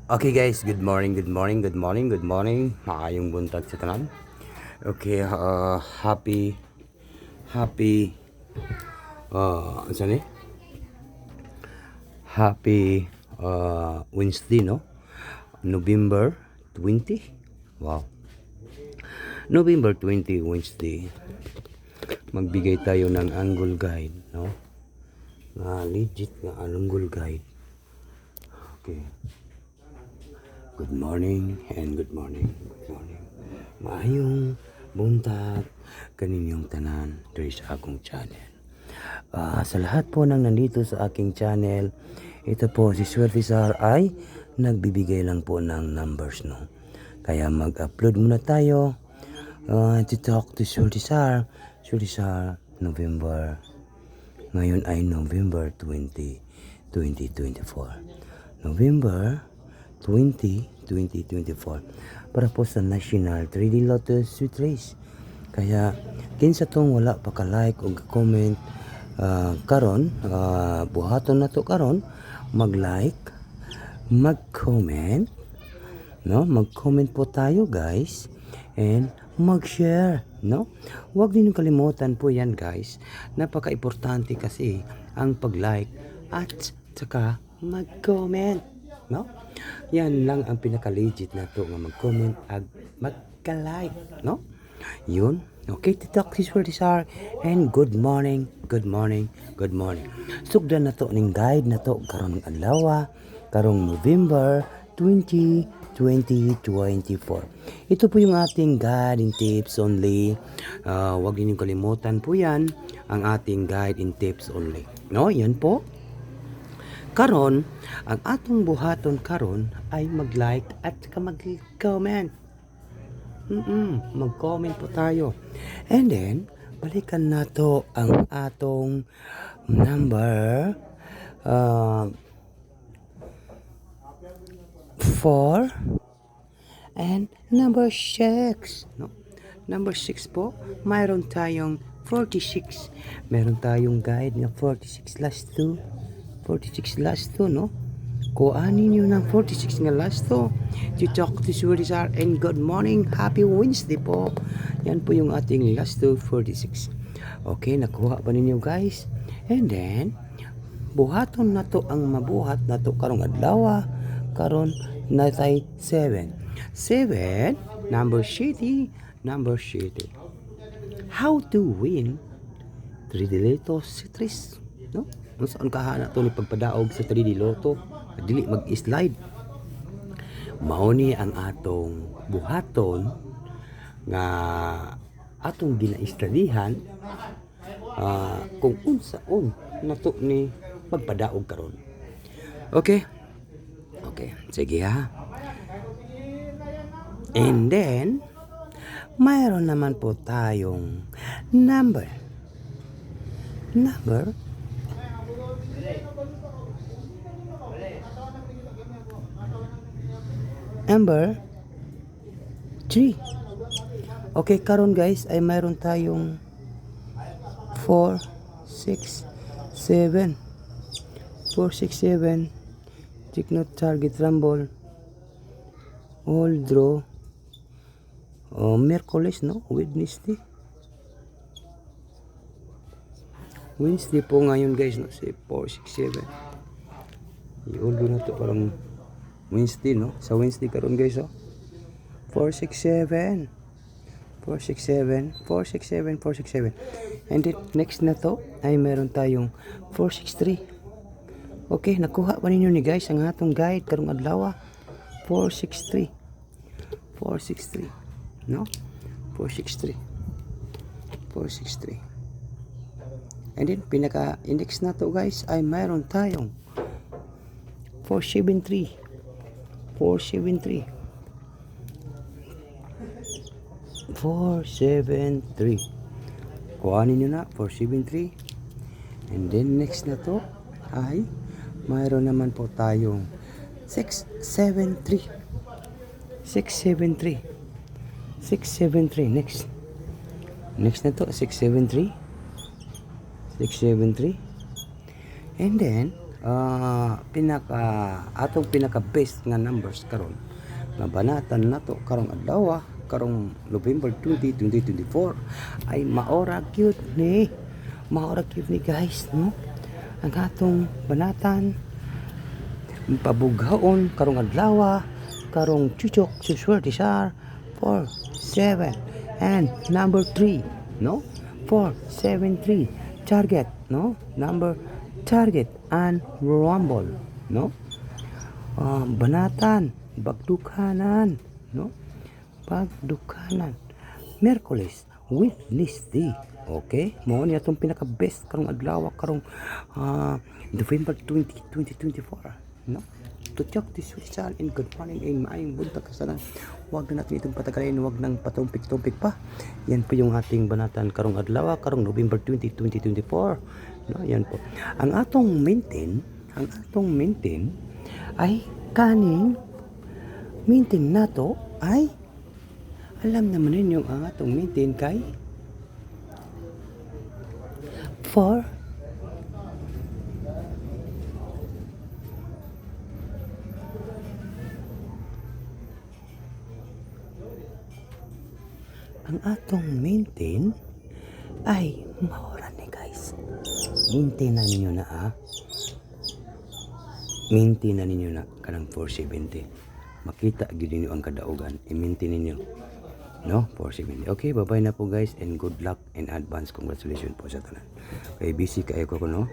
Okay guys, good morning, good morning, good morning, good morning. Maayong buntag sa tanan. Okay, happy, ano ni? Happy Wednesday, no? November 20. Wow. November 20, Wednesday. Magbigay tayo ng angle guide, no? Legit na angle guide. Okay. Good morning and good morning. Good morning. Maayong buntag kaninyong tanan diri sa akong channel. Sa lahat po ng nandito sa aking channel, ito po si Swerte Sar ay nagbibigay lang po ng numbers, no. Kaya mag-upload muna tayo to talk to Swerte Sar. Swerte Sar, November. Ngayon ay November 20, 2024. November 20, 2024 para po sa National 3D Lotto Sweet Race. Kaya kinsa tong wala pa ka-like o comment karon, buhaton na to karon, mag-like, mag-comment, no? Mag-comment po tayo guys and mag-share, no? Huwag din kalimutan po yan guys. Napaka-importante kasi ang pag-like at saka mag-comment, no? Yan lang ang pinaka-legit na to nga mag-comment at magka-like, no? Yun. Okay, titok si Swerte Sar and good morning, good morning, good morning. Sugdan na to ning guide na to karong adlaw, karong November 20, 2024. Ito po yung ating guide and tips only. Huwag ninyong kalimutan po yan, ang ating guide and tips only. No, yan po. Karon, ang atong buhaton karon ay mag-like at saka mag-comment. Mag-comment po tayo. And then, balikan na to ang atong number 4 and number 6. No? Number 6 po, mayroon tayong 46. Meron tayong guide na 46 last 2. 46 last 2, no? Kuhanin nyo ng 46 nga last 2. To talk to Swerte Sar and good morning. Happy Wednesday po. Yan po yung ating last 2, 46. Okay, nakuha ba ninyo guys? And then, buhaton na to ang mabuhat na to karong adlaw. Karon na tay 7. 7, number city, number city. How to win 3D Lotto Citrus, no? Kung saan kahana to ni pagpadaog sa 3D Lotto, dili mag-slide. Mao ni ang atong buhaton nga atong ginaistradihan kung unsaon nato ni pagpadaog karon. Okay? Okay, sige ha. And then, mayroon naman po tayong number number 3. Okay, karon guys ay mayroon tayong 4, 6, 7. 4, 6, 7. Take note, target rumble. All draw. Merkulis, no? Wednesday. Wednesday po ngayon guys, no? Si 4, 6, 7. I-all draw na to parang Wednesday, no? Sa Wednesday karon guys, oh. 4, 6, 7. 4, 6, 7. 4, 6, 7. 4, 6, 7. And then, next na to, ay meron tayong 4, 6, 3. Okay, nakuha pa ninyo ni guys ang atong guide karong adlaw. 4, 6, 3. 4, 6, 3. No? 4, 6, 3. 4, 6, 3. And then, pinaka-index na to guys, ay meron tayong 4, 7, 3. 473 473. Kuhanin nyo na 473. And then next na to ay mayroon naman po tayong 673. 673. 673. Next na to 673. 673. And then atong pinaka best nga numbers karon nga banatan nato karong adlaw karong November 20, 2024 ay maora cute ni guys, no? Ang atong banatan pabughaon karong adlaw karong chuchok suswerte sar 4 7 and number 3, no? 473 target, no? Number target and rumble, no? Banatan bagdukanan, no? Bagdukanan Merkulis witness day. Okay, mo ni atong pinaka best karong adlaw karong November 20, 2024, no? To check this result in good morning and maayong buntag kasalan. Huwag na natin itong patagalin, huwag nang patumpik-tumpik pa. Yan po yung ating banatan karong adlaw karong November 20, 2024, no? Yan po ang atong maintain ay kaning maintain nato ay alam naman ninyo ang atong maintain kay 4 ang atong maintain ay maura ni guys. Maintain na ninyo na maintain na ninyo na kanang 470. Makita gyud ninyo ang kadaugan, i-maintain ninyo, no? 470. Okay, bye-bye na po guys and good luck and advance congratulations po sa tanan. Okay, busy kayo ko no?